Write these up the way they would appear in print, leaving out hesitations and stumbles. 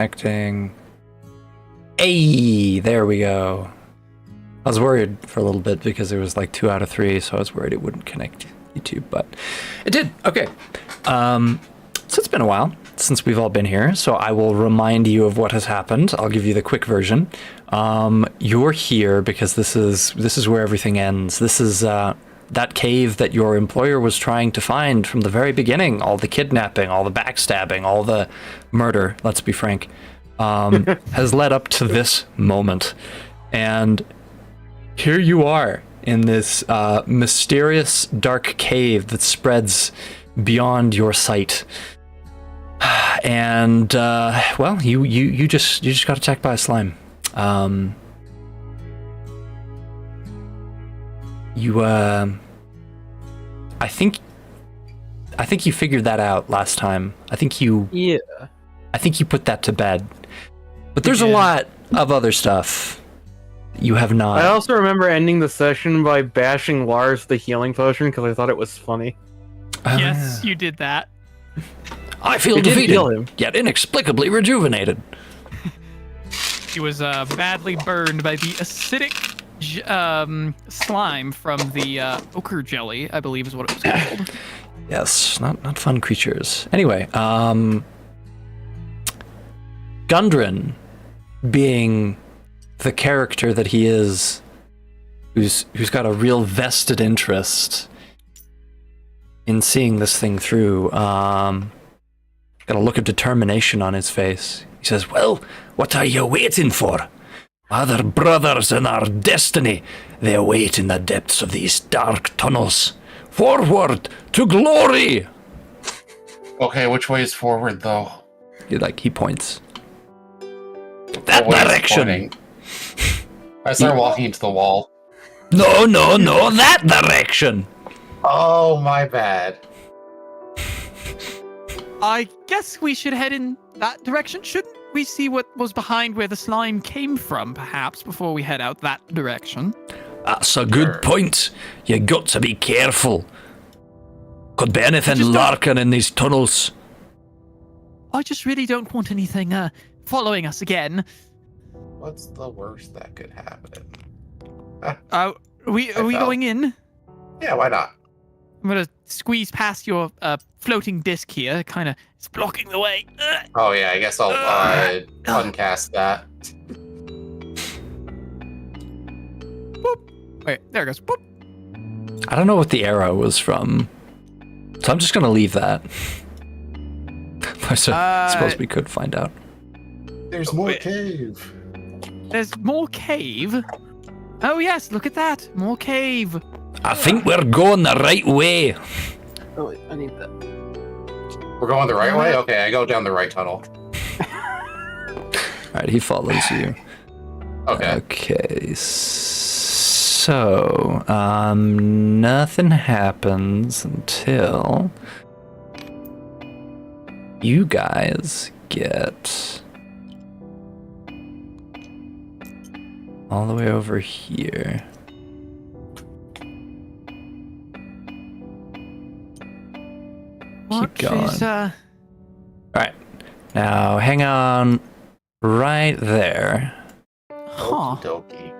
Connecting. Hey, there we go. I was worried for a little bit because it was like 2 out of 3, so I was worried it wouldn't connect YouTube, but it did. Okay. So it's been a while since we've all been here, so I will remind you of what has happened. I'll give you the quick version. You're here because this is where everything ends. This is that cave that your employer was trying to find from the very beginning. All the kidnapping, all the backstabbing, all the murder, let's be frank, has led up to this moment. And here you are in this mysterious dark cave that spreads beyond your sight. And well, you just got attacked by a slime. I think you figured that out last time. I think you put that to bed. But there's a lot of other stuff you have not. I also remember ending the session by bashing Lars with the healing potion because I thought it was funny. Yes, you did that. I feel defeated, yet inexplicably rejuvenated. He was badly burned by the acidic slime from the ochre jelly, I believe is what it was called. Yes, not fun creatures. Anyway, Gundren, being the character that he is, who's got a real vested interest in seeing this thing through, got a look of determination on his face. He says, "Well, what are you waiting for? Other brothers in our destiny, they await in the depths of these dark tunnels. Forward to glory!" Okay, which way is forward, though? He points. That direction! I start walking into the wall. No, that direction! Oh, my bad. I guess we should head in that direction. Shouldn't we see what was behind where the slime came from, perhaps, before we head out that direction? That's a good point. You got to be careful. Could be anything lurking in these tunnels. I just really don't want anything following us again. What's the worst that could happen? Are we going in? Yeah, why not? I'm gonna squeeze past your floating disc here. It's blocking the way. Oh yeah, I guess I'll uncast that. Boop. Wait, there it goes. Boop. I don't know what the arrow was from, so I'm just gonna leave that. I suppose we could find out. There's more cave. There's more cave? Oh yes, look at that. More cave. I think we're going the right way. Oh, wait, I need that. We're going the right way? Okay, I go down the right tunnel. Alright, he follows you. Okay. Okay, so, nothing happens until you guys get all the way over here. Keep going. Alright, now hang on right there. Huh. Okie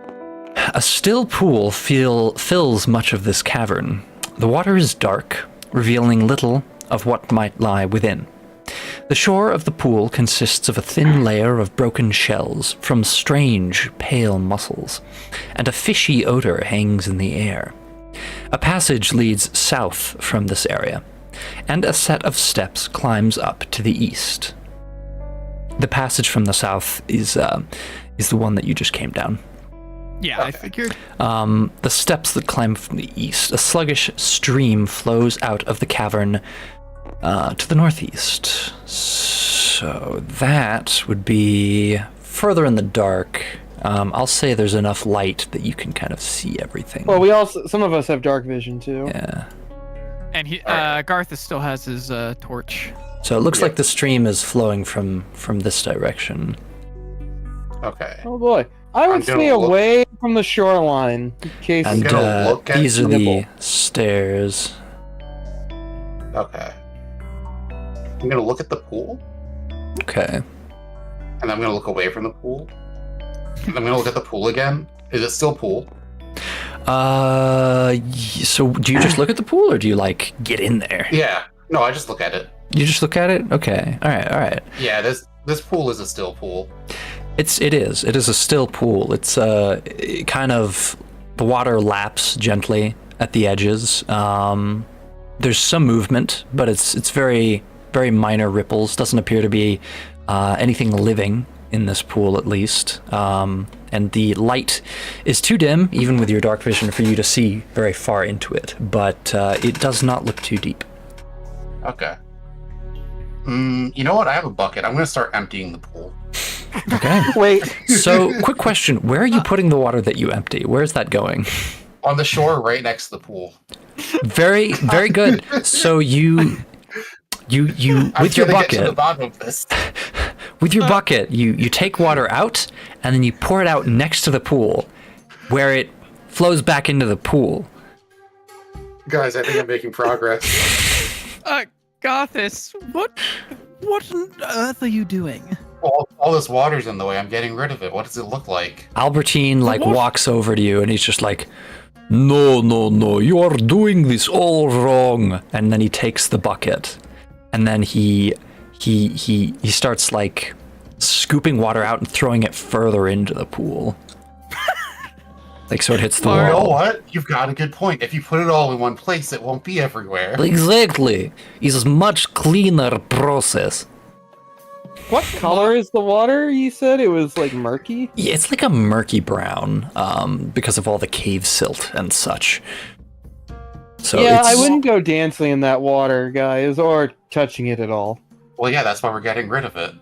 A still pool fills much of this cavern. The water is dark, revealing little of what might lie within. The shore of the pool consists of a thin layer of broken shells from strange, pale mussels, and a fishy odor hangs in the air. A passage leads south from this area, and a set of steps climbs up to the east. The passage from the south is the one that you just came down. Yeah, okay. I figured. The steps that climb from the east, a sluggish stream flows out of the cavern to the northeast. So that would be further in the dark. I'll say there's enough light that you can kind of see everything. Well, some of us have dark vision too. Yeah. And Garthus still has his torch. So it looks like the stream is flowing from this direction. Okay. Oh boy. I would stay away from the shoreline in case. And these are the stairs. Okay. I'm gonna look at the pool. Okay. and I'm gonna look away from the pool. And I'm gonna look at the pool again. Is it still pool? So do you just look at the pool, or do you like get in there? Yeah. No, I just look at it. You just look at it? Okay. All right. Yeah, this pool is a still pool. It is a still pool. It's it kind of, the water laps gently at the edges. There's some movement, but it's very, very minor ripples. Doesn't appear to be anything living in this pool, at least. And the light is too dim, even with your dark vision, for you to see very far into it. But it does not look too deep. Okay. You know what? I have a bucket. I'm gonna start emptying the pool. Okay. Wait. So, quick question: where are you putting the water that you empty? Where's that going? On the shore, right next to the pool. Very, very good. So you I'm with your gonna get to the bucket, bottom of this. with your bucket, you take water out and then you pour it out next to the pool, where it flows back into the pool. Guys, I think I'm making progress. Garthus, what on earth are you doing? All this water's in the way. I'm getting rid of it. What does it look like? Albertine What? walks over to you and he's just like, no, you are doing this all wrong. And then he takes the bucket, and then he starts like scooping water out and throwing it further into the pool. Like, so it hits the You know wall. what? You've got a good point. If you put it all in one place, it won't be everywhere. Exactly. It's a much cleaner process. What color is the water? You said it was like murky. Yeah, it's like a murky brown, because of all the cave silt and such. So yeah, it's, I wouldn't go dancing in that water, guys, or touching it at all. Well, yeah, that's why we're getting rid of it.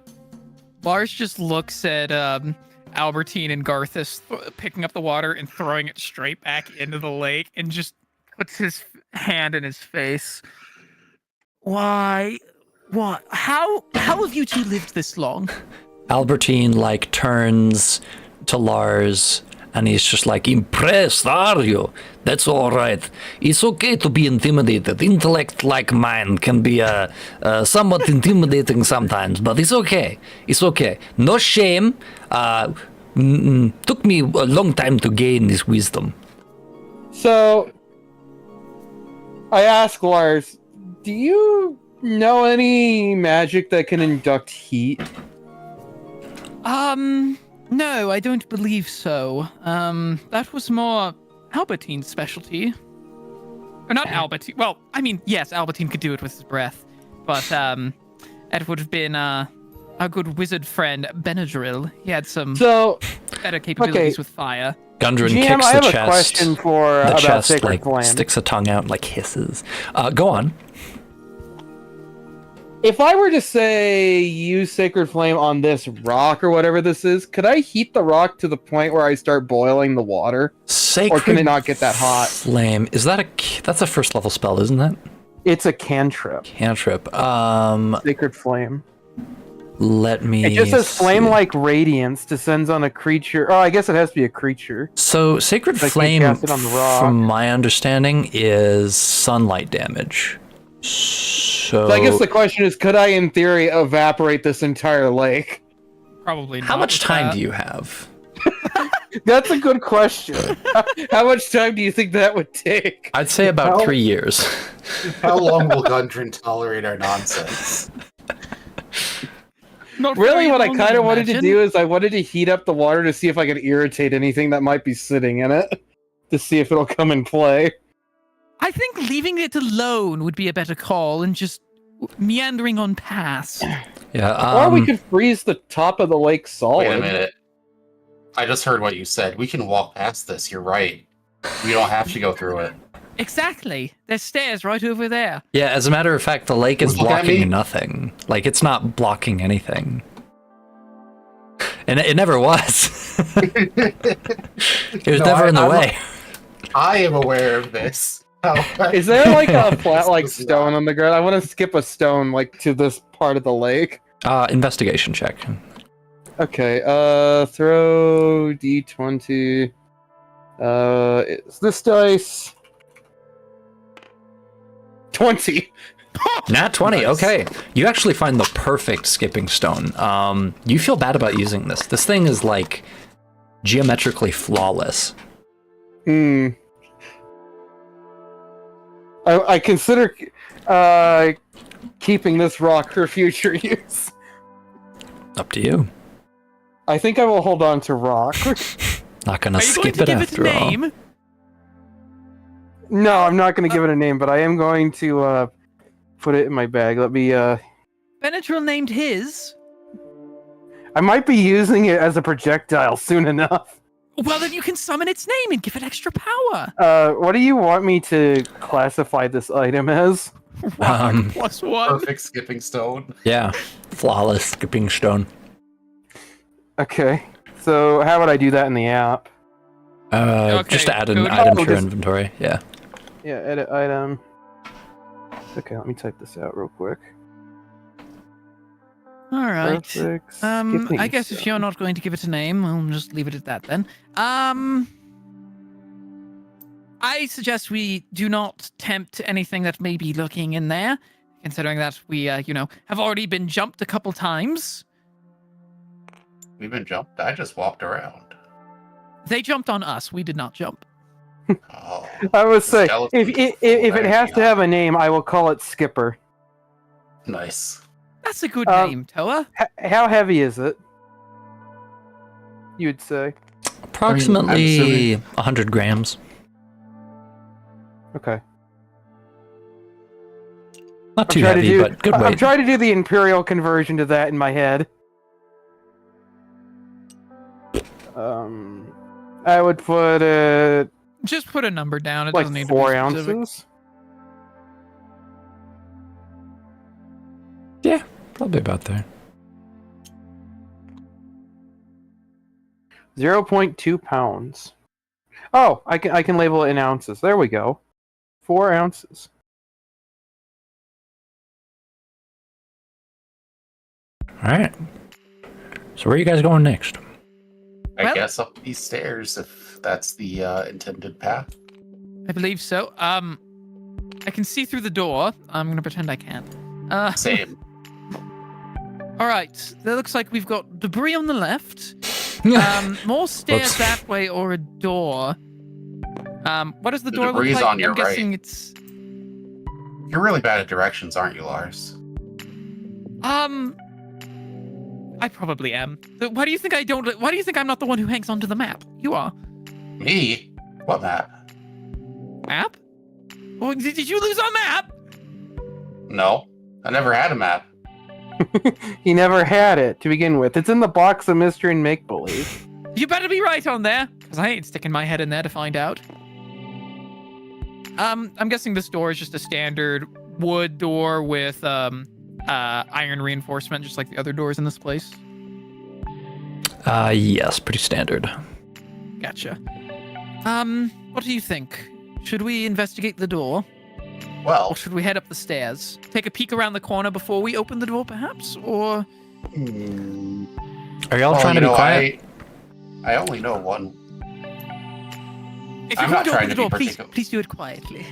Lars just looks at Albertine and Garthus picking up the water and throwing it straight back into the lake, and just puts his hand in his face. Why? What? How have you two lived this long? Albertine like turns to Lars and he's just like, impressed, are you? That's all right. It's okay to be intimidated. Intellect like mine can be somewhat intimidating sometimes, but it's okay. It's okay. No shame. Took me a long time to gain this wisdom. So, I ask Lars, do you know any magic that can induct heat? No, I don't believe so. That was more Albertine's specialty. Or not Albertine. Well, I mean, yes, Albertine could do it with his breath, but it would have been our good wizard friend Benadryl. He had some better capabilities with fire. Gundren GM, kicks I the have chest. a question for The about chest Sacred like Flame. sticks a tongue out and like hisses. Go on. If I were to say use Sacred Flame on this rock or whatever this is, could I heat the rock to the point where I start boiling the water? Sacred Or can it not get that hot? Flame. Is that that's a first level spell, isn't it? It's a cantrip. Cantrip. Sacred Flame. Let me. It just says see. flame-like radiance descends on a creature. Oh, I guess it has to be a creature. So Sacred Like you Flame, cast it on the rock. from my understanding, is sunlight damage. So, So I guess the question is, could I, in theory, evaporate this entire lake? Probably not. how much with time that. do you have? That's a good question. How much time do you think that would take? I'd say about How- 3 years. How long will Gundren tolerate our nonsense? Not Really, very what I long, kind of wanted to imagine. do is I wanted to heat up the water to see if I could irritate anything that might be sitting in it, to see if it'll come in play. I think leaving it alone would be a better call, and just meandering on past. Yeah. Or we could freeze the top of the lake solid. Wait a minute. I just heard what you said. We can walk past this. You're right. We don't have to go through it. Exactly. There's stairs right over there. Yeah. As a matter of fact, the lake is Look at me. blocking nothing. Like, it's not blocking anything. And it never was. It was No, never in the I'm- way. I am aware of this. Is there like a flat like This is stone on the ground? I want to skip a stone like to this part of the lake. Investigation check. Okay, throw d20. It's this dice. 20. Nat 20. Nice. Okay, you actually find the perfect skipping stone. You feel bad about using this. This thing is like geometrically flawless. I consider keeping this rock for future use. Up to you. I think I will hold on to rock. Not gonna Are you skip going to it give after it a all. name? No, I'm not going to give it a name, but I am going to put it in my bag. Let me. Benadryl named his. I might be using it as a projectile soon enough. Well, then you can summon its name and give it extra power. What do you want me to classify this item as? Rock +1. Perfect skipping stone. Yeah, flawless skipping stone. Okay. So how would I do that in the app? Just add an so- item to Oh, your just- inventory. Yeah. Yeah, edit item. Okay, let me type this out real quick. All right. Perfect I guess skipping if you're not going to give it a name, I'll just leave it at that then. I suggest we do not tempt anything that may be lurking in there, considering that we, have already been jumped a couple times. We've been jumped. I just walked around. They jumped on us. We did not jump. Oh. I would say Skeleton if full it of has to energy. have a name, I will call it Skipper. Nice. That's a good Um, name, Toa. How heavy is it? You'd say. Approximately assuming- 100 grams. Okay. Not too trying to heavy, do- but good I'm weight. trying to do the imperial conversion to that in my head. I would put it Just put a number down. It like doesn't need 4 to be specific. ounces. Yeah, probably about there. 0.2 pounds. Oh, I can label it in ounces. There we go. 4 ounces. All right. So where are you guys going next? I Well- guess up these stairs if that's the intended path. I believe so. I can see through the door. I'm gonna pretend I can't. Same. All right. That looks like we've got debris on the left. More stairs Whoops. that way or a door. What does the The door look debris is like? on your I'm guessing right. it's. You're really bad at directions, aren't you, Lars? I probably am. So why do you think I don't? Why do you think I'm not the one who hangs onto the map? You are. Me? What map? Map? Oh, did you lose our map? No. I never had a map. He never had it to begin with. It's in the box of mystery and make believe. You better be right on there, because I ain't sticking my head in there to find out. I'm guessing this door is just a standard wood door with iron reinforcement, just like the other doors in this place. Yes, pretty standard. Gotcha. What do you think? Should we investigate the door, Well, or should we head up the stairs? Take a peek around the corner before we open the door, perhaps? Or Are y'all well, trying to be quiet? I only know one. if you're I'm going not to trying open the to be door, particular. please do it quietly.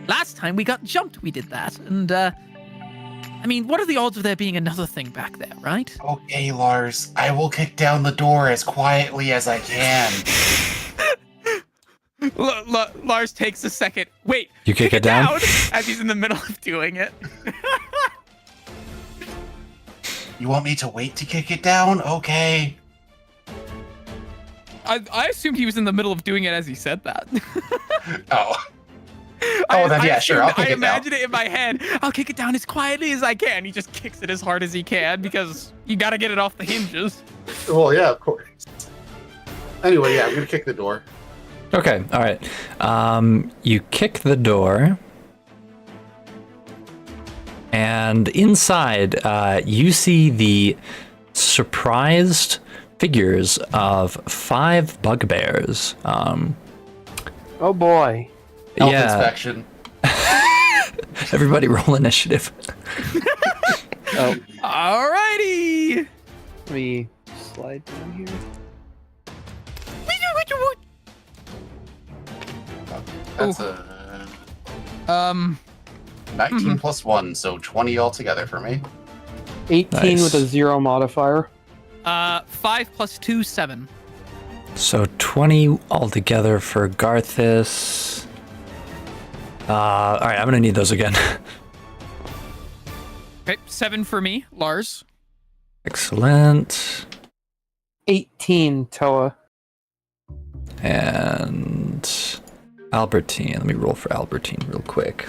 Last time we got jumped, we did that, and I mean, what are the odds of there being another thing back there, right? Okay, Lars. I will kick down the door as quietly as I can. Lars takes a second. Wait, You kick it down? as he's in the middle of doing it. You want me to wait to kick it down? Okay. I assumed he was in the middle of doing it as he said that. Oh. Oh, then yeah, sure. I'll kick I it down. imagine it in my head. I'll kick it down as quietly as I can. He just kicks it as hard as he can because you got to get it off the hinges. Well, yeah, of course. Anyway, yeah, I'm gonna kick the door. Okay, all right. You kick the door, and inside, you see the surprised figures of 5 bugbears. Oh boy. Health yeah, inspection. everybody roll initiative. Oh, Alrighty. let me slide down here. That's a 19 plus 1, so 20 altogether for me. 18 Nice. with a 0 modifier. 5 plus 2, 7. So 20 altogether for Garthus. All right, I'm gonna need those again. Okay, 7 for me, Lars. Excellent. 18, Toa. And Albertine. Let me roll for Albertine real quick.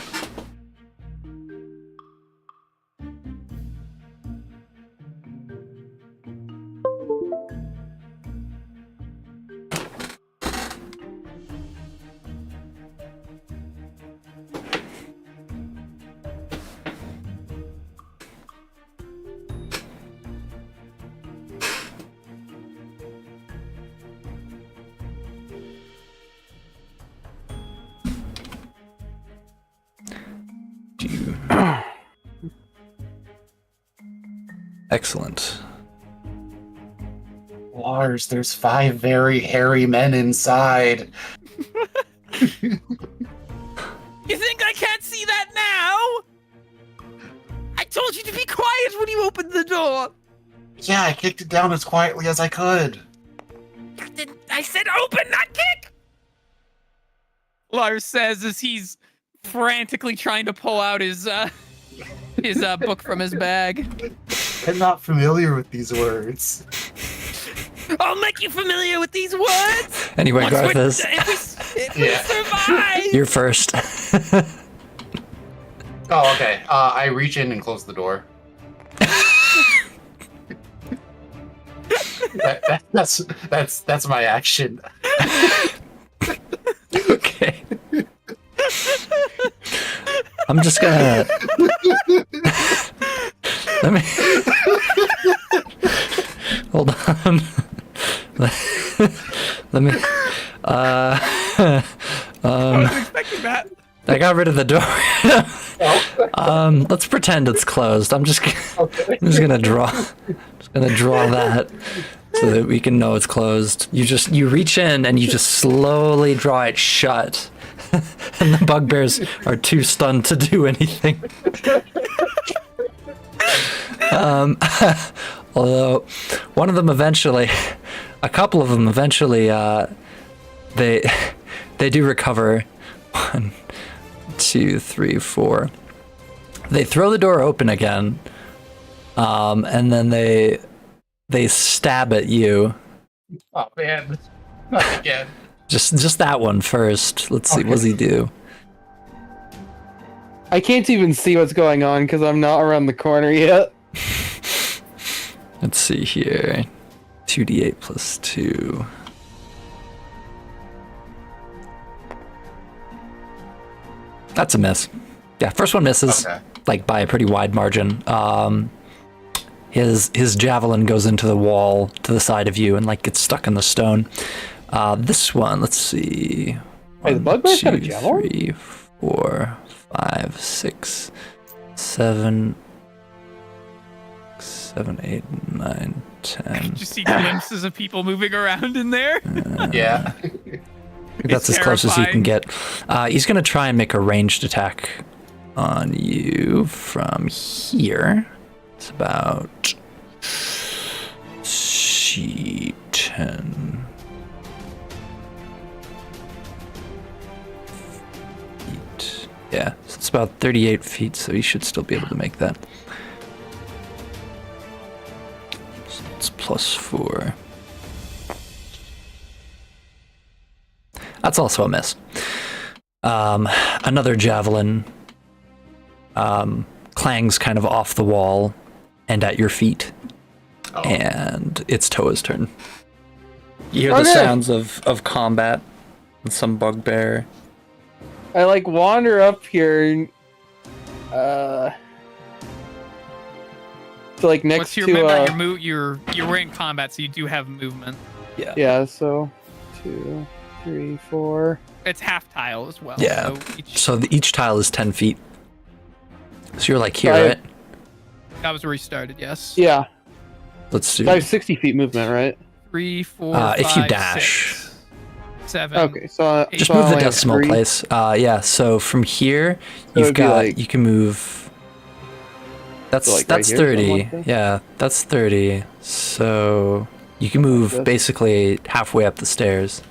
Excellent. Lars, there's 5 very hairy men inside. You think I can't see that now? I told you to be quiet when you opened the door. Yeah, I kicked it down as quietly as I could. I said open, not kick! Lars says as he's frantically trying to pull out his book from his bag. I'm not familiar with these words. I'll make you familiar with these words! Anyway, Once Garthus, if we survive! you're first. Oh, okay. I reach in and close the door. That's my action. Okay. I'm just gonna. Let me. Hold on. Let me. I wasn't expecting that. I got rid of the door. Let's pretend it's closed. I'm just gonna draw. Just gonna draw that so that we can know it's closed. You reach in and you just slowly draw it shut. And the bugbears are too stunned to do anything. Although one of them eventually, a couple of them eventually, they do recover. 1, 2, 3, 4. They throw the door open again, and then they stab at you. Oh man, not again. Just that one first. Let's see. Okay. What does he do? I can't even see what's going on because I'm not around the corner yet. Let's see here. 2d8 plus 2. That's a miss. Yeah, first one misses, Okay. like by a pretty wide margin. His javelin goes into the wall to the side of you and like gets stuck in the stone. This one, let's see. Wait, the bugbear's got a 2, javelin? 3, 4, 5, 6, 7, 8, 9, 10. Did you see glimpses of people moving around in there? Yeah. That's as close as he can get. He's going to try and make a ranged attack on you from here. It's about 10 feet. Yeah, so it's about 38 feet, so he should still be able to make that. So it's plus 4. That's also a miss. Another javelin clangs kind of off the wall and at your feet. Oh. And it's Toa's turn. You hear the Okay. sounds of combat and some bugbear. I like wander up here and so like next What's your to you're wearing combat, so you do have movement. yeah, so 2, 3, 4. It's half tile as well. Yeah. So each, So each tile is 10 feet. So you're like here, Right. right? that was where we started. Yes. Yeah, Let's do. I have 60 feet movement, right? 3, 4, If you 5, dash. 6. 7. Okay, so Just so I move the only have decimal 3. place. Yeah, so from here, So you've it'd be got, like- you can move. That's So like right that's here, something 30. like that? Yeah, that's 30. So you can move this? basically halfway up the stairs.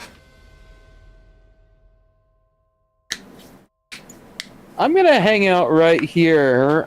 I'm gonna hang out right here.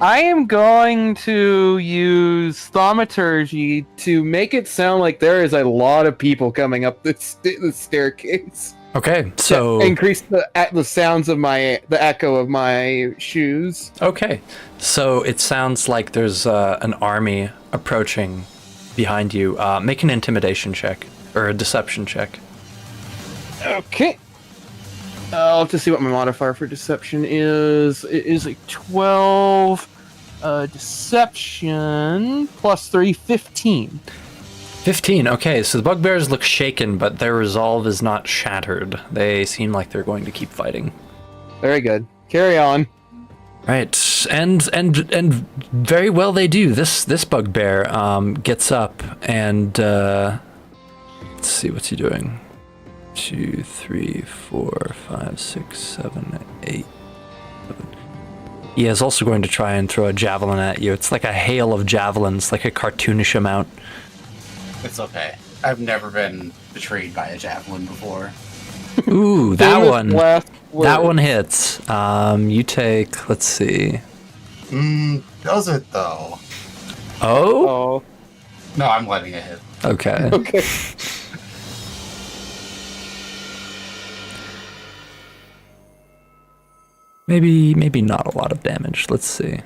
I am going to use thaumaturgy to make it sound like there is a lot of people coming up this staircase. Okay, so To increase the sounds of the echo of my shoes. okay, so it sounds like there's an army approaching behind you. Make an intimidation check or a deception check. Okay. I'll have to see what my modifier for deception is. It is a 12. Deception plus 3, 15. 15. Okay, so the bugbears look shaken, but their resolve is not shattered. They seem like they're going to keep fighting. Very good. Carry on. Right, and very well they do. This bugbear gets up and let's see, what's he doing? 2, 3, 4, 5, 6, 7, 8. 7. He is also going to try and throw a javelin at you. It's like a hail of javelins, like a cartoonish amount. It's okay. I've never been betrayed by a javelin before. Ooh, that Famous one. last That word. one hits. You take, let's see. Does it though? Oh? Oh, No, I'm letting it hit. Okay. okay. Maybe not a lot of damage. Let's see.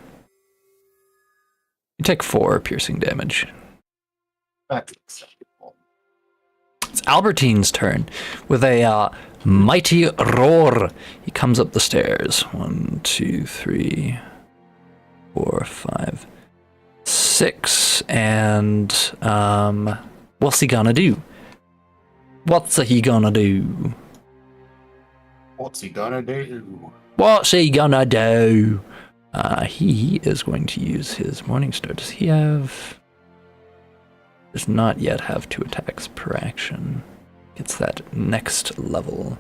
You take 4 piercing damage. That's acceptable. It's Albertine's turn. With a mighty roar, he comes up the stairs. 1, 2, 3, 4, 5, 6. And what's he gonna do? What's he gonna do? What's he gonna do? What's he gonna do? He is going to use his Morningstar. Does he have... Does not yet have 2 attacks per action. Gets that next level.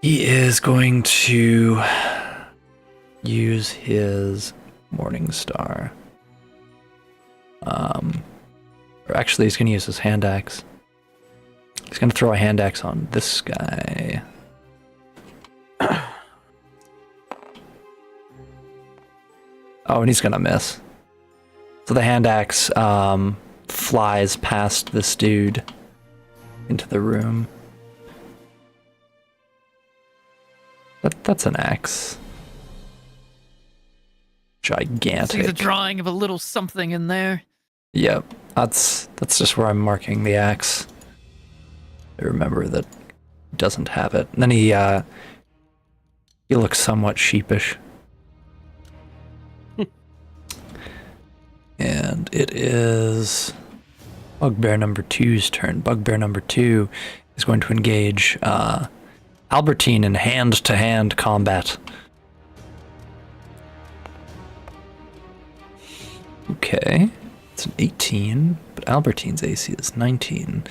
He is going to use his Morningstar. Or actually, he's going to use his hand axe. He's going to throw a hand axe on this guy. Oh, and he's going to miss. So the hand axe flies past this dude into the room. That's an axe. Gigantic. See the drawing of a little something in there. Yep, that's just where I'm marking the axe. I remember that he doesn't have it. And then he looks somewhat sheepish. And it is Bugbear number 2's turn. Bugbear number 2 is going to engage Albertine in hand-to-hand combat. Okay, it's an 18, but Albertine's AC is 19.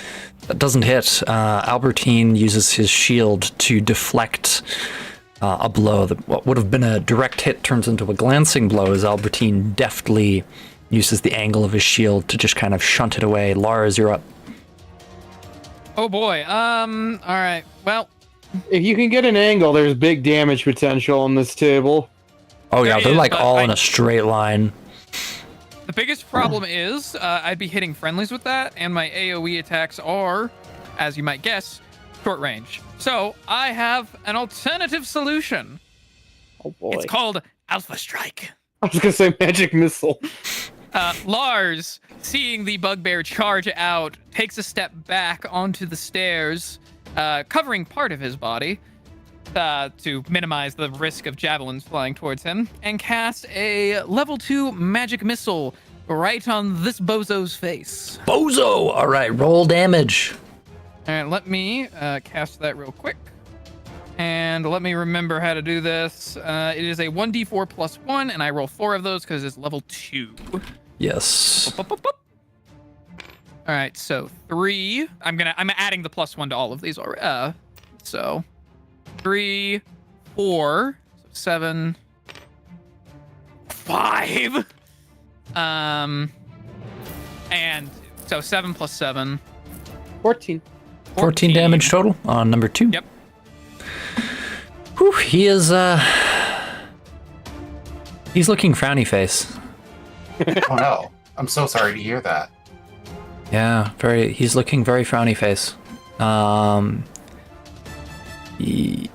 That doesn't hit. Albertine uses his shield to deflect a blow. What would have been a direct hit turns into a glancing blow as Albertine deftly uses the angle of his shield to just kind of shunt it away. Lars, you're up. Oh boy. All right. Well, If you can get an angle, there's big damage potential on this table. Oh yeah, There they're is, like but all in a straight line. the biggest problem is I'd be hitting friendlies with that, and my AoE attacks are, as you might guess, short range. So I have an alternative solution. Oh boy. It's called Alpha Strike. I was gonna say magic missile. Lars, seeing the bugbear charge out, takes a step back onto the stairs, covering part of his body to minimize the risk of javelins flying towards him, and casts a level 2 magic missile right on this bozo's face. Bozo! All right, roll damage. All right, let me cast that real quick. And let me remember how to do this. It is a 1d4 plus 1, and I roll 4 of those because it's level 2. Yes. Boop, boop, boop, boop. All right, so 3. I'm adding the plus 1 to all of these already. So 3, 4, so 7, 5. And so 7 plus 7. 14. 14 damage total on number 2. Yep. Whew, he is, he's looking frowny face. Oh no. I'm so sorry to hear that. Yeah, he's looking very frowny face. He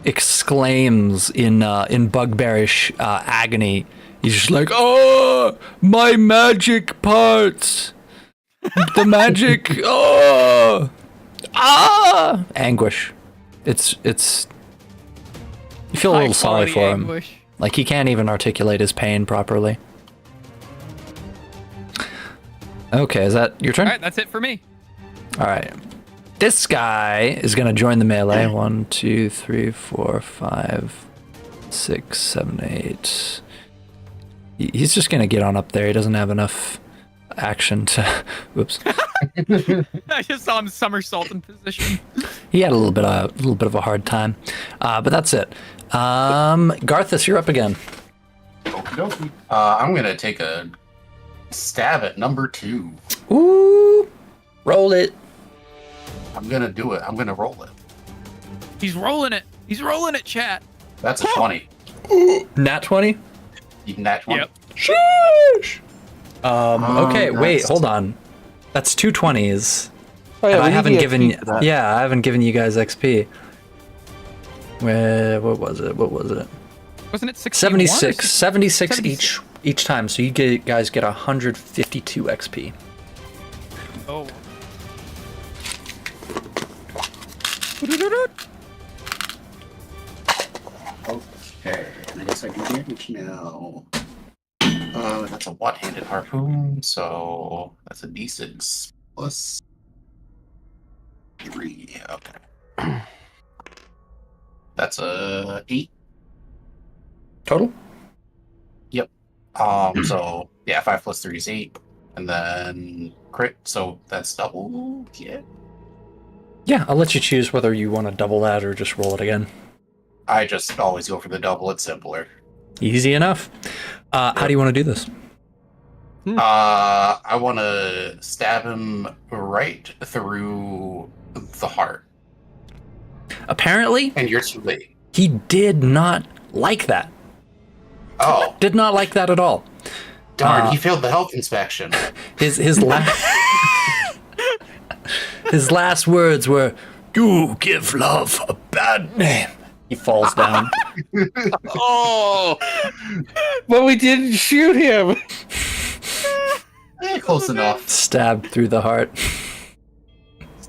exclaims in bugbearish agony. He's just like, "Oh, my magic parts! The magic! Oh, anguish! It's. You feel a little sorry High-quality for him. anguish. Like he can't even articulate his pain properly." Okay, is that your turn? All right, that's it for me. All right. This guy is going to join the melee. 1, 2, 3, 4, 5, 6, 7, 8. He's just going to get on up there. He doesn't have enough action to... Whoops. I just saw him somersault in position. He had a little bit of a hard time. But that's it. Garthus, you're up again. Okie dokie. I'm gonna take a stab at number 2. Ooh. Roll it. I'm gonna do it. I'm gonna roll it. He's rolling it. He's rolling it, chat. That's a 20. Nat 20? Nat 20. Yep. Sheesh. Okay, wait, that's- hold on. That's 2 20s. Oh, yeah, And I we need haven't the given XP you, for that. yeah, I haven't given you guys XP. What was it? Wasn't it 61 or 76. 76 76. each time. So you guys get 152 XP. Oh. Okay, I guess I can damage now. That's a one-handed harpoon, so that's a d6 plus 3. Okay. That's a 8. Total? So yeah, 5 plus 3 is 8, and then crit, so that's double. Yeah. Yeah, I'll let you choose whether you want to double that or just roll it again. I just always go for the double. It's simpler. Easy enough. How do you want to do this? I want to stab him right through the heart, Apparently, and you're too late. he did not like that. Oh, Did not like that at all. darn! He failed the health inspection. His last his last words were, "You give love a bad name." He falls down. Oh! But we didn't shoot him! Close enough. Stabbed through the heart.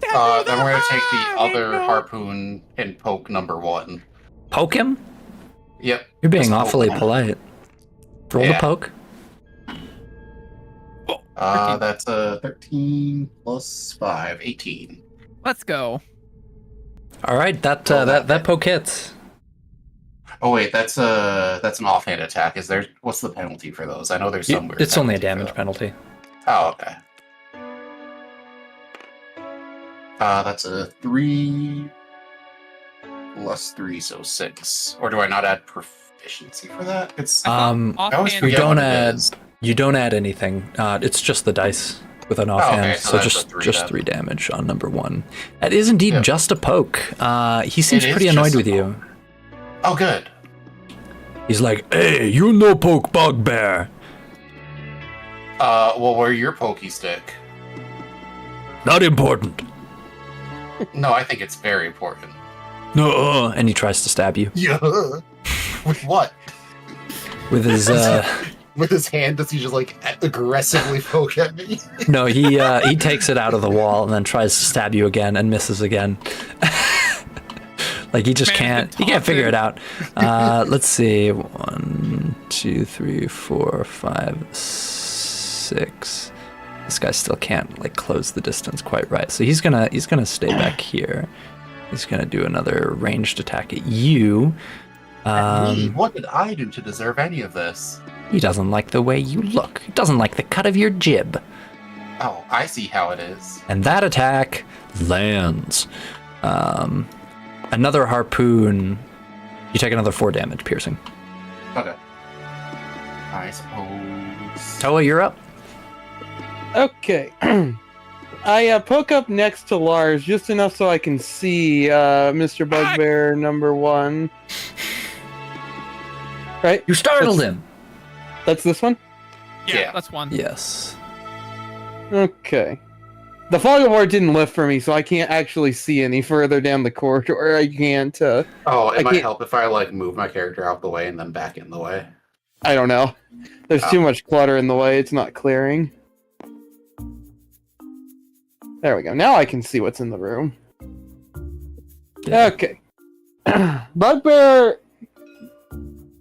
Then we're gonna take the other harpoon and poke number 1. Poke him? Yep. You're being Just poke awfully him. polite. Roll the Yeah. poke. That's a 13 plus 5, 18. Let's go. All right, that poke hits. Oh wait, that's an offhand attack. Is there? What's the penalty for those? I know there's somewhere. It's only a penalty for damage them. penalty. Oh, okay. That's a 3 plus 3, so 6. Or do I not add proficiency for that? It's You Offhand, you don't what it add is. you don't add anything. It's just the dice with an offhand. okay, so that's a just 3 just then. 3 damage on number 1. That is indeed Yep. just a poke. He seems It is pretty annoyed just a with you. oh, good. He's like, "Hey, you no poke bugbear." Well, where's your pokey stick? Not important. No, I think it's very important. No, and he tries to stab you Yeah. With what? with his. With his hand, does he just like aggressively poke at me? No, he takes it out of the wall and then tries to stab you again and misses again. Like he just Man, can't figure it out. Let's see. 1, 2, 3, 4, 5, 6. This guy still can't like close the distance quite right, so he's gonna stay back here. He's gonna do another ranged attack at you. What did I do to deserve any of this? He doesn't like the way you look. He doesn't like the cut of your jib. Oh, I see how it is. And that attack lands. Another harpoon. You take another 4 damage piercing. Okay. I suppose. Toa, you're up. Okay. I poke up next to Lars just enough so I can see Mr. Bugbear number 1. Right? You startled him. That's this one? Yeah. That's one. Yes. Okay. The fog of war didn't lift for me, so I can't actually see any further down the corridor. I can't. Oh, it I might can't- help if I like move my character out the way and then back in the way. I don't know. There's too much clutter in the way. It's not clearing. There we go. Now I can see what's in the room. Yeah. Okay. Bugbear.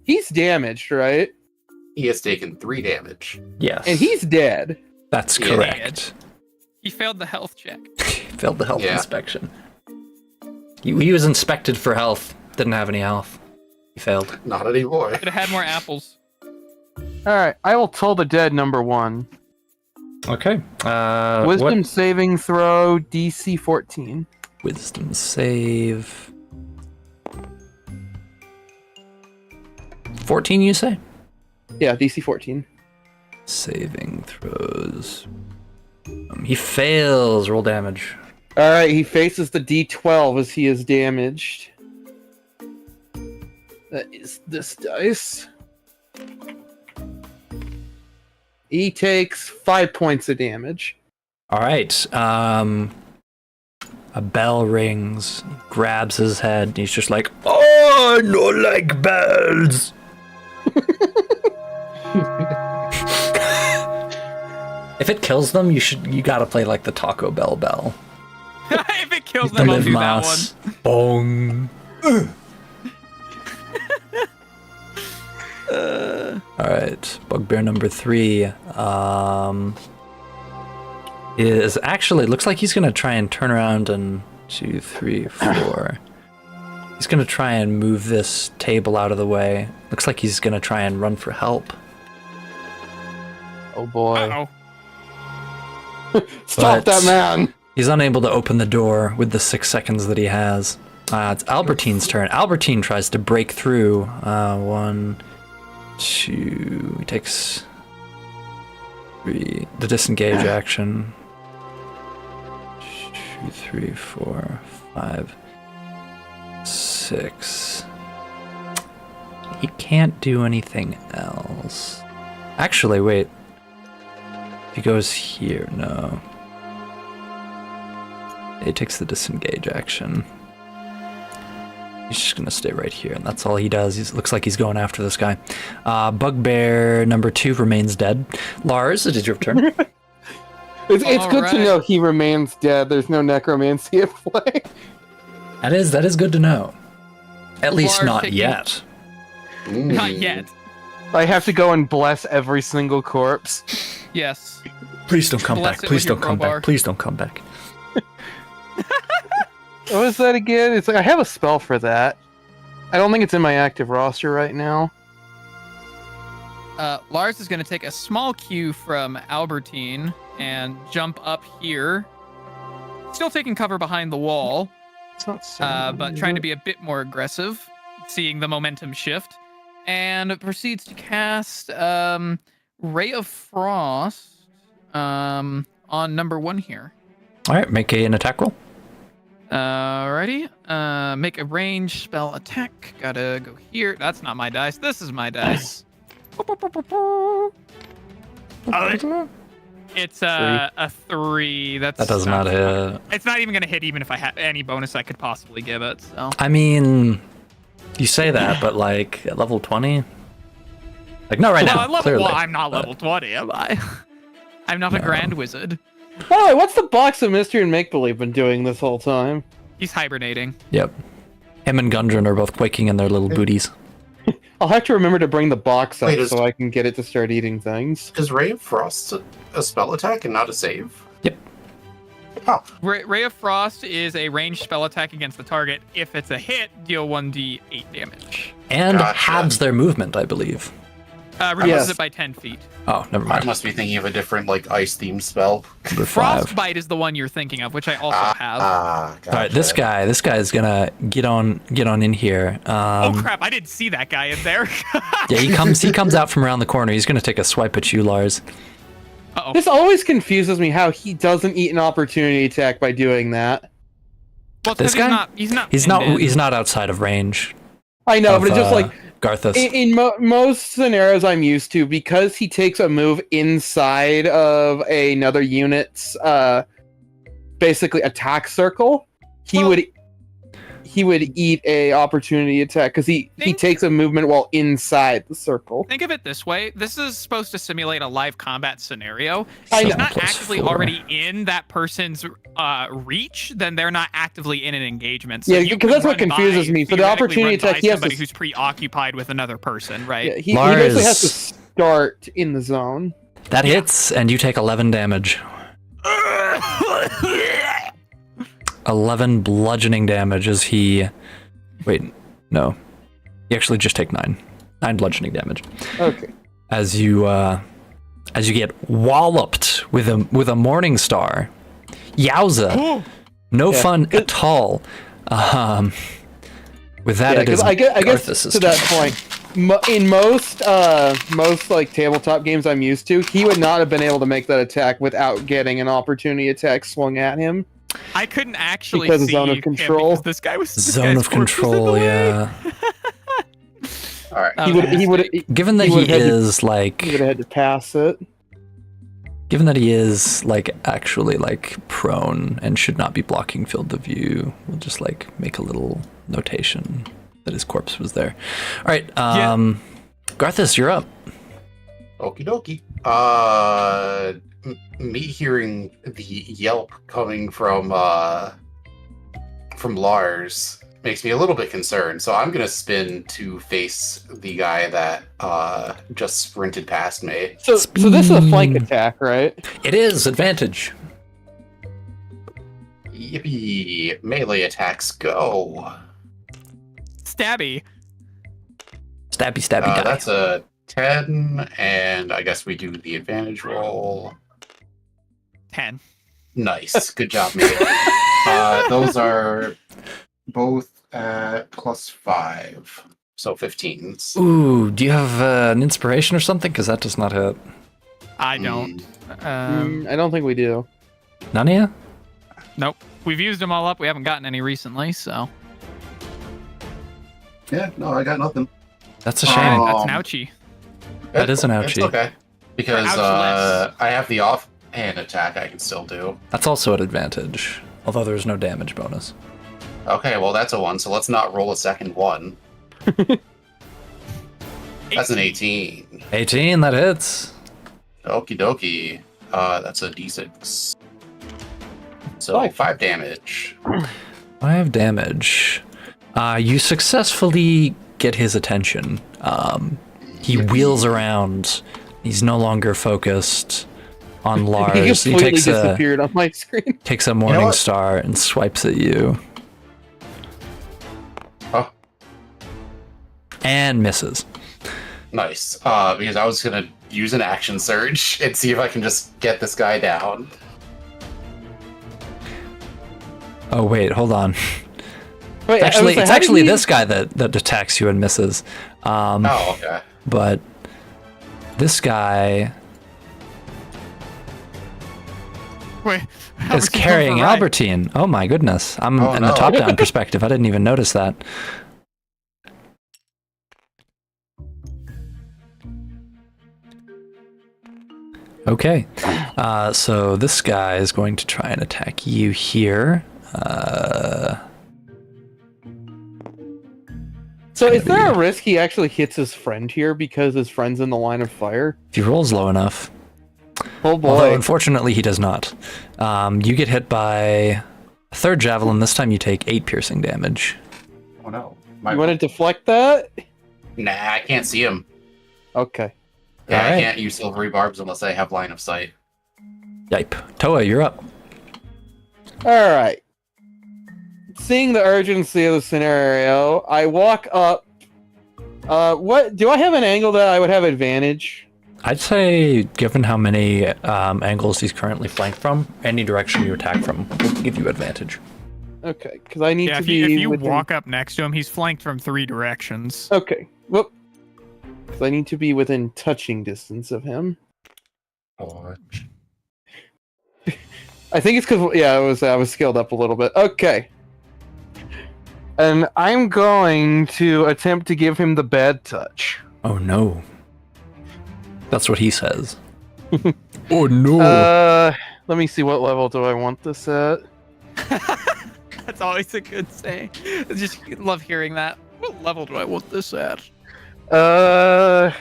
He's damaged, right? He has taken 3 damage. Yes. And he's dead. That's Yeah. correct. He failed the health check. Failed the health Yeah. inspection. He was inspected for health. Didn't have any health. He failed. Not anymore. Could have had more apples. Alright, I will toll the dead number 1. Okay. Wisdom saving throw DC 14. Wisdom save. 14, you say? Yeah, DC 14. Saving throws. He fails. Roll damage. Alright, he faces the D12 as he is damaged. That is this dice. He takes 5 points of damage. All right. A bell rings. He grabs his head. And he's just like, "Oh, I no like bells." If it kills them, you gotta play like the Taco Bell bell. If it kills them, I'll do that one. Bong. All right, bugbear number 3 is actually looks like he's gonna try and turn around and 2, 3, 4. He's gonna try and move this table out of the way. Looks like he's gonna try and run for help. Oh boy. Uh-oh. Stop But- that man! He's unable to open the door with the 6 seconds that he has. It's Albertine's turn. Albertine tries to break through. 1, 2. He takes 3. The disengage action. 2, 3, 4, 5, 6. He can't do anything else. Actually, wait. If he goes here, no. He takes the disengage action. He's just gonna stay right here, and that's all he does. He looks like he's going after this guy. Bugbear number 2 remains dead. Lars, it is your turn. It's good to Alright. know he remains dead. There's no necromancy at play. That is good to know. At least Lars not taking- yet. Not yet. I have to go and bless every single corpse. Yes. Please don't come Bless back. it Please with your don't come crowbar. back. Please don't come back. What was that again? It's like I have a spell for that. I don't think it's in my active roster right now. Lars is going to take a small cue from Albertine and jump up here. Still taking cover behind the wall, It's not saying but trying to be a bit more aggressive, seeing the momentum shift, and proceeds to cast Ray of Frost on number 1 here. All right, make an attack roll. Alrighty. Make a range spell attack. Gotta go here. That's not my dice. This is my dice. It's a 3. That's That does not hit. It's not even gonna hit, even if I had any bonus I could possibly give it. So I mean, you say that, but like at level 20, like not right well, now. at level, Clearly, well, I'm not level 20, am I? I'm not a grand wizard. Oh, what's the box of mystery and make believe been doing this whole time? He's hibernating. Yep. Him and Gundren are both quaking in their little booties. I'll have to remember to bring the box up Wait, so I can get it to start eating things. Is Ray of Frost a spell attack and not a save? Yep. Oh, Ray of Frost is a ranged spell attack against the target. If it's a hit, deal 1d8 damage. And Gotcha. halves their movement, I believe. Reduces Yes. it by 10 feet. Oh, never I mind. must be thinking of a different, like, ice-themed spell. Number 5. Frostbite is the one you're thinking of, which I also have. Gotcha. All right, this guy is gonna get on in here. Oh crap! I didn't see that guy in there. Yeah, he comes out from around the corner. He's gonna take a swipe at you, Lars. Uh-oh. This always confuses me how he doesn't eat an opportunity attack by doing that. Well, it's This 'cause guy? He's not. He's not outside of range. I know, of, but it's just like Garthus. in most scenarios I'm used to, because he takes a move inside of another unit's basically attack circle. He would eat a opportunity attack because he takes a movement while inside the circle. Think of it this way: this is supposed to simulate a live combat scenario. I If know. he's not Plus actively 4. already in that person's reach, then they're not actively in an engagement. Yeah, you 'cause could that's what run by- confuses me. For the theoretically opportunity run attack, by he has to somebody s- who's preoccupied with another person, right? Yeah, he basically has to Lars. start in the zone. That hits, and you take 11 damage. 11 bludgeoning damage as he... Wait, no. You actually just take 9. 9 bludgeoning damage. Okay. As you get walloped with a morning star. Yowza. No Yeah. fun at all. With that, Yeah, it is because I guess Garthus's to that turn. point, in most like tabletop games I'm used to, he would not have been able to make that attack without getting an opportunity attack swung at him. I couldn't actually Because of see zone of him control. because this guy was Zone guy's of corpse was in the control, way. yeah. All right. He would Given that He he would've had to- is like... have had to pass it. Given that he is like actually like prone and should not be blocking field of view, we'll just like make a little notation that his corpse was there. All right, Garthus, you're up. Okie dokie. Me hearing the yelp coming from Lars makes me a little bit concerned, so I'm gonna spin to face the guy that just sprinted past me. So this is a flank attack, right? It is advantage. Yippee! Melee attacks go. Stabby. Stabby, stabby, die. That's a 10, and I guess we do the advantage roll. 10. Nice, good job, mate. Those are both at +5, so 15s. Ooh, do you have an inspiration or something? Because that does not hit. I don't. I don't think we do. None of you? Nope. We've used them all up. We haven't gotten any recently, so Yeah, no, I got nothing. That's a shame. that's an ouchie. That is an It's ouchie. okay. Because ouchless. I have the offhand attack I can still do. That's also an advantage, although there's no damage bonus. Okay, well, that's a 1, so let's not roll a second 1. That's an 18. 18, that hits. Okie dokie. That's a d6. So 5 damage. 5 damage. You successfully get his attention. He wheels around. He's no longer focused on Lars. He completely disappeared on my screen. Takes a morning what? star and swipes at you. Oh, And misses. nice. Because I was gonna use an action surge and see if I can just get this guy down. Oh wait, hold on. Wait, Actually, how it's did actually he- this guy that attacks you and misses. Oh, okay. But this guy Wait. is carrying Albertine. Oh my goodness. I'm Oh, in the no. top-down perspective. I didn't even notice that. Okay. So this guy is going to try and attack you here. So is there a risk he actually hits his friend here because his friend's in the line of fire? If he rolls low enough. Oh Although, boy. unfortunately, he does not. You get hit by a third javelin. This time you take 8 piercing damage. Oh no. You want to deflect that? Nah, I can't see him. Okay. Yeah, I Alright. can't use silvery barbs unless I have line of sight. Yipe. Toa, you're up. All right. Seeing the urgency of the scenario, I walk up. What do I have an angle that I would have advantage? I'd say, given how many angles he's currently flanked from, any direction you attack from will give you advantage. Okay, because I need Yeah, to if be. you within... walk up next to him, he's flanked from 3 directions. Okay. Whoop. Because I need to be within touching distance of him. I think it's because I was scaled up a little bit. Okay. And I'm going to attempt to give him the bad touch. Oh no. That's what he says. Oh no. Let me see, what level do I want this at? That's always a good saying. I just love hearing that. What level do I want this at? I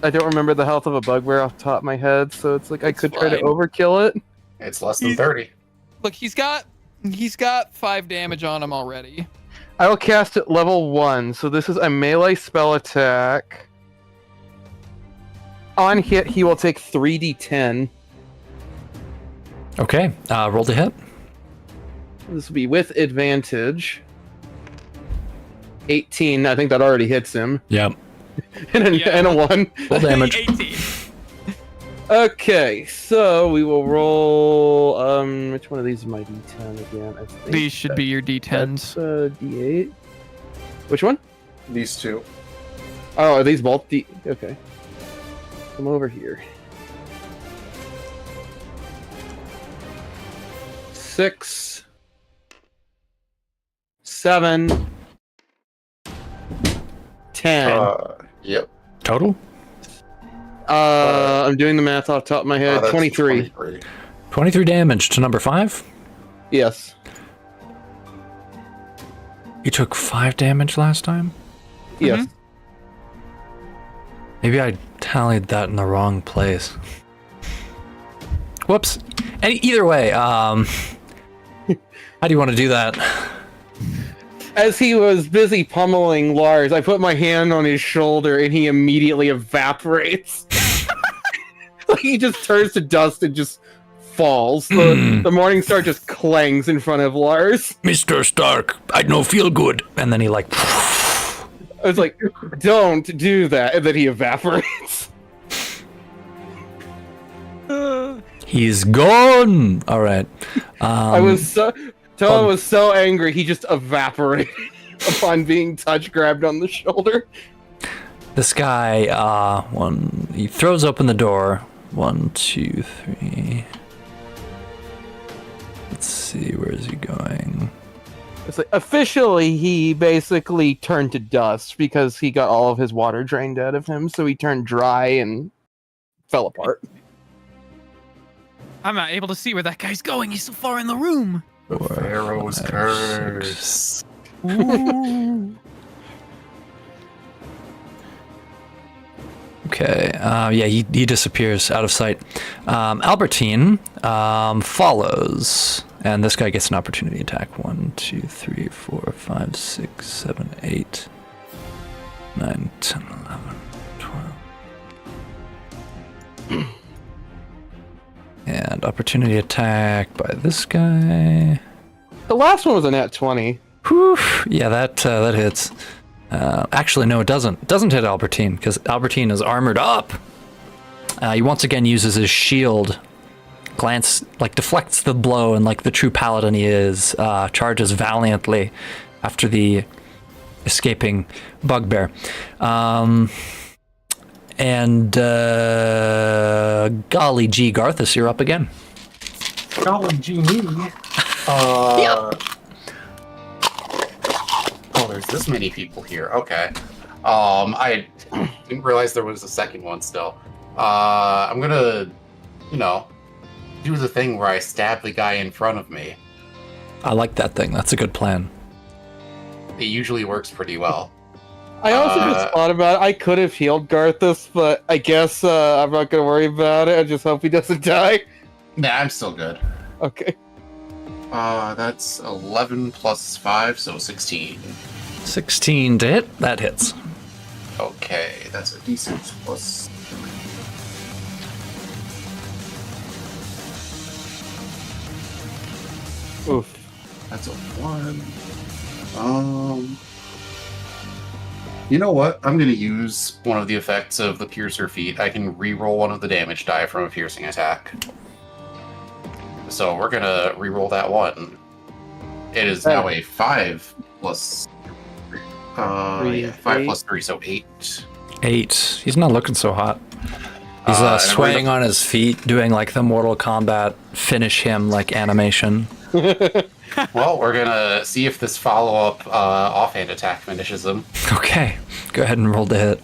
don't remember the health of a bugbear off the top of my head, so it's like I could try to fine. overkill it. It's less than 30. Look, he's got 5 damage on him already. I will cast it level 1, so this is a melee spell attack. On hit, he will take 3d10. Okay, roll to hit. This will be with advantage. 18, I think that already hits him. Yep. And a 1. Roll damage. 18. Okay, so we will roll. Which one of these is my d10 again? I think These should be your D10s. that's d8. Which one? These two. Oh, are these both d? Okay. Come over here. 6, 7, 10. Yep. Total? I'm doing the math off the top of my head. That's 23. 23 damage to number 5. Yes. You took 5 damage last time? Yes. Maybe I tallied that in the wrong place. Whoops. Either way, how do you want to do that? As he was busy pummeling Lars, I put my hand on his shoulder and he immediately evaporates. Like he just turns to dust and just falls. The Morning Star just clangs in front of Lars. Mr. Stark, I don't feel good. And then he like... I was like, don't do that. And then he evaporates. He's gone! Alright. I was so... Toa was so angry, he just evaporated upon being grabbed on the shoulder. This guy, he throws open the door. 1, 2, 3. Let's see, where is he going? It's like, officially, he basically turned to dust because he got all of his water drained out of him, so he turned dry and fell apart. I'm not able to see where that guy's going. He's so far in the room. The Pharaoh's curse. Okay, yeah, he disappears out of sight. Albertine follows, and this guy gets an opportunity attack. 1, 2, 3, 4, 5, 6, 7, 8, 9, 10, 11, 12. And opportunity attack by this guy. The last one was a nat 20. Whew, yeah, that hits. Actually, no, it doesn't. It doesn't hit Albertine, because Albertine is armored up. He once again uses his shield. Deflects the blow, and like the true paladin he is, charges valiantly after the escaping bugbear. And golly gee, Garthus, you're up again. Golly gee me. Yep. Oh, there's this many people here. Okay. I didn't realize there was a second one still. I'm gonna, do the thing where I stab the guy in front of me. I like that thing. That's a good plan. It usually works pretty well. I also just thought about it. I could have healed Garthus, but I guess I'm not going to worry about it. I just hope he doesn't die. Nah, I'm still good. Okay. That's 11 plus 5, so 16. 16 to hit. That hits. Okay, that's a decent plus. Oof. That's a 1. You know what? I'm going to use one of the effects of the Piercer feat. I can re-roll one of the damage die from a piercing attack. So we're going to re-roll that one. It is now a 5 plus... 5 plus 3, so 8. 8. He's not looking so hot. He's swaying on his feet, doing like the Mortal Kombat finish him like animation. Well, we're gonna see if this follow-up offhand attack finishes him. Okay, go ahead and roll the hit.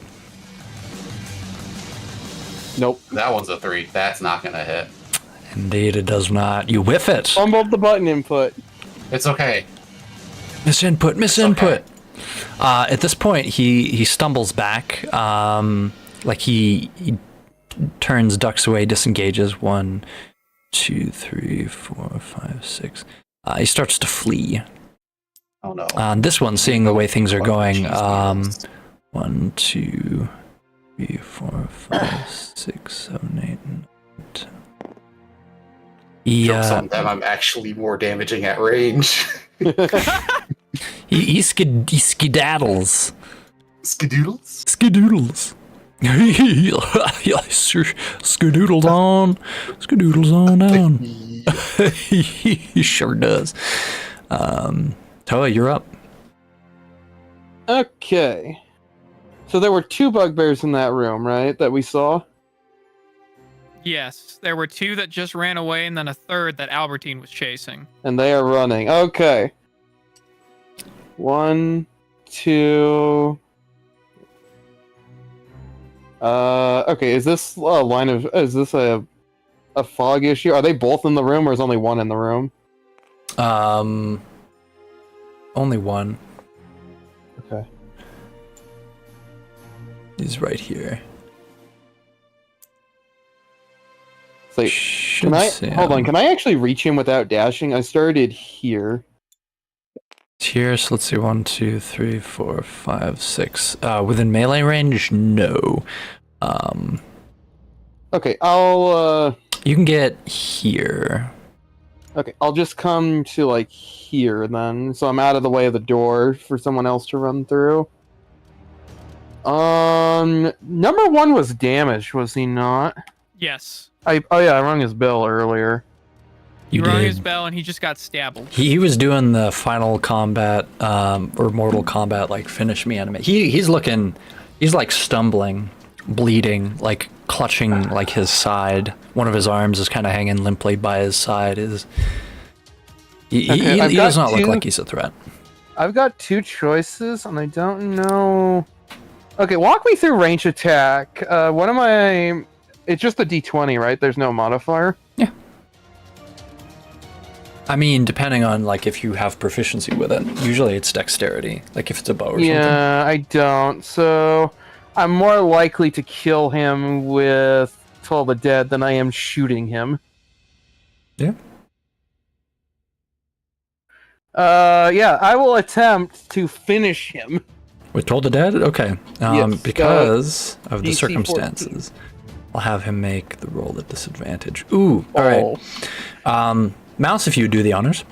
Nope. That one's a 3. That's not gonna hit. Indeed, it does not. You whiff it. Fumbled the button input. It's okay. Misinput, misinput. At this point, he stumbles back. Like he turns, ducks away, disengages. 1, 2, 3, 4, 5, 6. He starts to flee. Oh no. This one, seeing the way things are going, Jeez, 1, 2, 3, 4, 5, 6, 7, 8, 9, 10. Jokes on them, I'm actually more damaging at range. he skedaddles. Skadoodles? Skadoodles. Skadoodles on. Skadoodles on down. He sure does. Toa, you're up. Okay. So there were 2 bugbears in that room, right? That we saw? Yes, there were 2 that just ran away, and then a third that Albertine was chasing. And they are running. Okay. 1, 2. Okay, is this is this a fog issue? Are they both in the room, or is only one in the room? Only one. Okay. He's right here. So, Should can I see hold on? him. Can I actually reach him without dashing? I started here. Here, so let's see. 1, 2, 3, 4, 5, 6. Within melee range, no. Okay, I'll You can get here. okay, I'll just come to like here then, so I'm out of the way of the door for someone else to run through. Number 1 was damaged, was he not? Yes. I rung his bell earlier. You rung did. his bell, and he just got stabbed. He was doing the final combat, or Mortal Kombat, like finish me anime. He's like stumbling, bleeding, like clutching like his side. One of his arms is kind of hanging limply by his side. He does not look like he's a threat. I've got 2 choices, and I don't know. Okay, walk me through range attack. What am I? It's just a D20, right? There's no modifier. Yeah. I mean, depending on like if you have proficiency with it. Usually it's dexterity, like if it's a bow or something. Yeah, I don't. So I'm more likely to kill him with Toll the Dead than I am shooting him. Yeah. Yeah, I will attempt to finish him. With Toll the Dead? Okay. Yes, because of the DC circumstances, I'll have him make the roll at disadvantage. Ooh, all right. Mouse, if you would do the honors.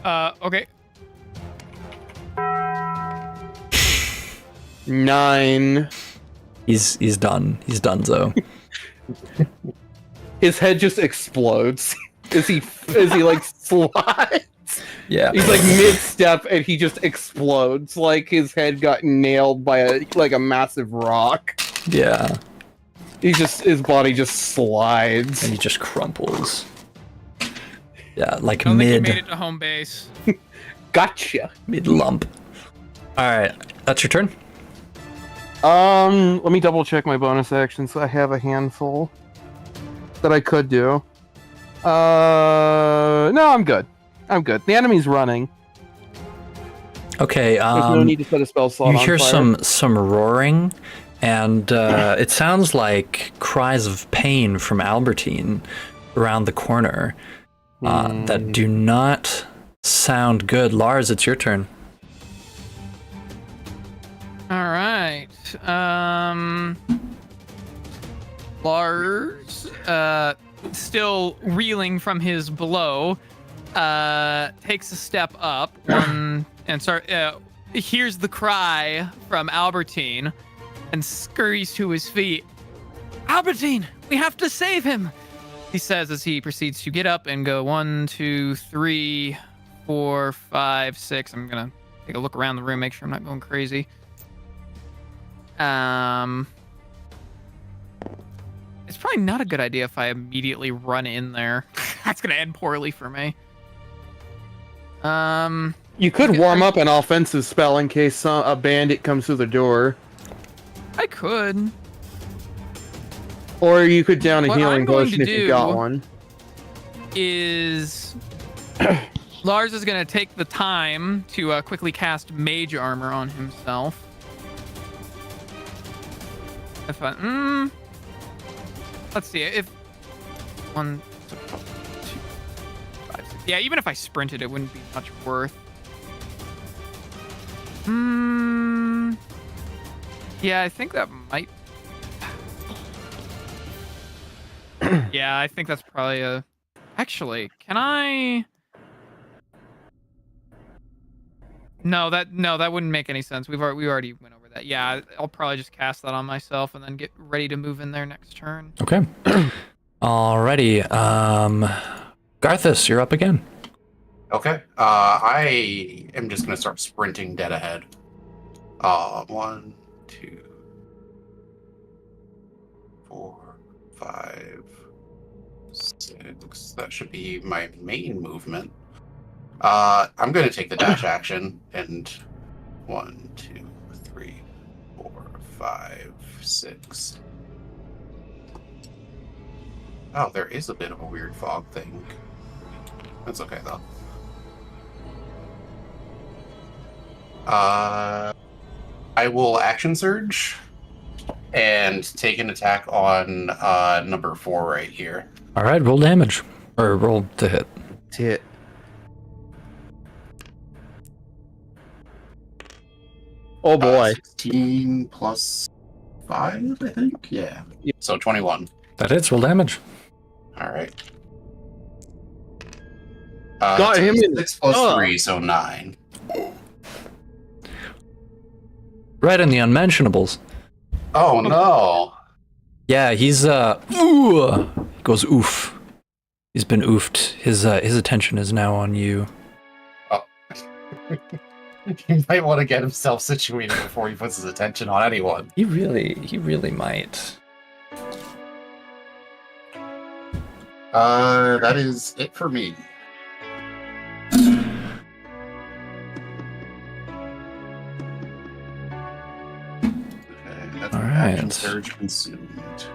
Okay. 9. He's done. He's done, so. His head just explodes. Is he like slides? Yeah. He's like mid-step and he just explodes like his head got nailed by a massive rock. Yeah. His body just slides. And he just crumples. Yeah, like I don't think he mid made it to home base. Gotcha. lump. All right, that's your turn. Let me double check my bonus actions. I have a handful that I could do. No, I'm good. I'm good. The enemy's running. Okay. There's no need to set a spell slot You on hear fire. some roaring, and it sounds like cries of pain from Albertine around the corner that do not Sound good. Lars, it's your turn. All right. Lars, still reeling from his blow, takes a step up and hears the cry from Albertine and scurries to his feet. Albertine, we have to save him, he says as he proceeds to get up and go 1, 2, 3, 4, 5, 6. I'm gonna take a look around the room, make sure I'm not going crazy. It's probably not a good idea if I immediately run in there. That's gonna end poorly for me. You could warm up an offensive spell in case a bandit comes through the door. I could. Or you could down a What healing I'm going potion to if you got do one. Is Lars is gonna take the time to quickly cast Mage Armor on himself. If I, let's see if 1, 2, 5, 6. Yeah, even if I sprinted, it wouldn't be much worth. Yeah, I think that might. Yeah, I think that's probably a. Actually, can I? No, that wouldn't make any sense. We already went over that. Yeah, I'll probably just cast that on myself and then get ready to move in there next turn. Okay. Alrighty. Garthus, you're up again. Okay. I am just gonna start sprinting dead ahead. 1, 2, 4, 5, 6. That should be my main movement. I'm gonna take the dash action and 1, 2, 3, 4, 5, 6. Oh, there is a bit of a weird fog thing. That's okay though. I will action surge and take an attack on number 4 right here. All right, roll damage or roll to hit. Hit. Oh boy. 16 plus 5, I think. Yeah. So 21. That hits. Roll damage. All right. Got so him in 6 plus the- 3, so 9. Right in the unmentionables. Oh no! Yeah, he's ooh. He goes oof. He's been oofed. His attention is now on you. He might want to get himself situated before he puts his attention on anyone. He really might. That is it for me. Okay, that's All my right. action surge consumed.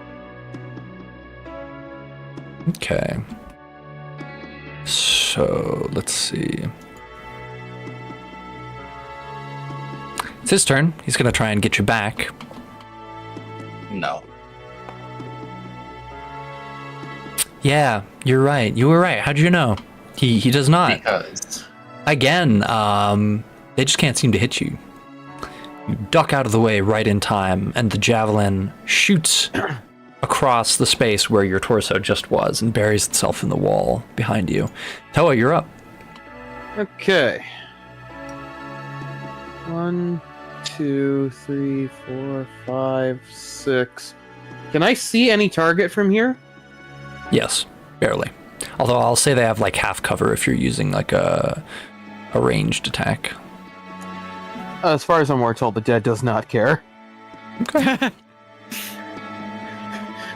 Okay. So let's see. It's his turn. He's gonna try and get you back. No. Yeah, you're right. You were right. How'd you know? He does not. Because Again, they just can't seem to hit you. You duck out of the way right in time, and the javelin shoots across the space where your torso just was and buries itself in the wall behind you. Toa, you're up. Okay. 1, 2, 3, 4, 5, 6. Can I see any target from here? Yes, barely. Although I'll say they have like half cover if you're using like a ranged attack. As far as I'm aware, told the dead does not care. Okay.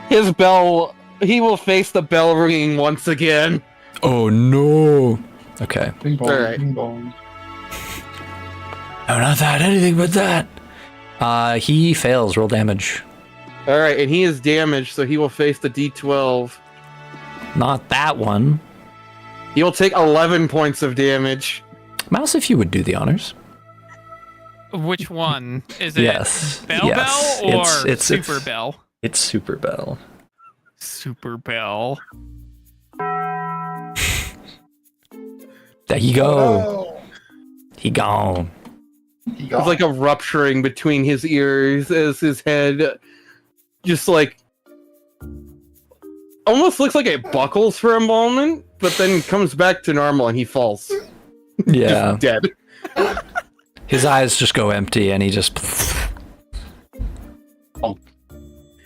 His bell. He will face the bell ringing once again. Oh no. Okay. Bing bong, All right. bing bong. No, not that. Anything but that. He fails. Roll damage. All right, and he is damaged, so he will face the D12. Not that one. He will take 11 points of damage. Mouse, if you would do the honors. Which one is it? Yes. Bell Yes. Bell or It's Super Bell? It's Super Bell. Super Bell. There you go. Oh, He gone. He It's like a rupturing between his ears as his head just like almost looks like it buckles for a moment, but then comes back to normal and he falls. Yeah. Just dead. His eyes just go empty and he just...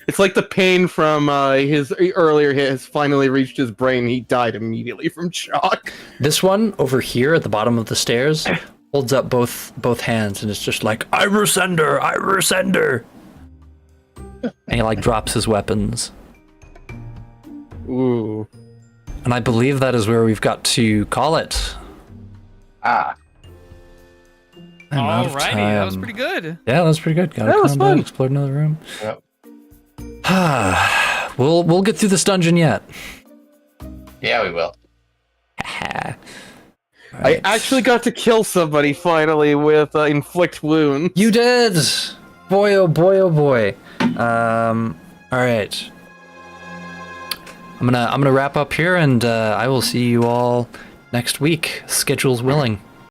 It's like the pain from his earlier hit has finally reached his brain. He died immediately from shock. This one over here at the bottom of the stairs holds up both hands and it's just like, I resender, I resender. And he like drops his weapons. Ooh. And I believe that is where we've got to call it. Ah. I'm out of Alrighty, that was time. pretty good. Yeah, that was pretty good. Got That a was combat, fun. explored another room. Yep. We'll get through this dungeon yet. Yeah, we will. Alright. I actually got to kill somebody finally with inflict wounds. You did! Boy, oh boy, oh boy. Alright. I'm gonna wrap up here and I will see you all next week, schedules willing.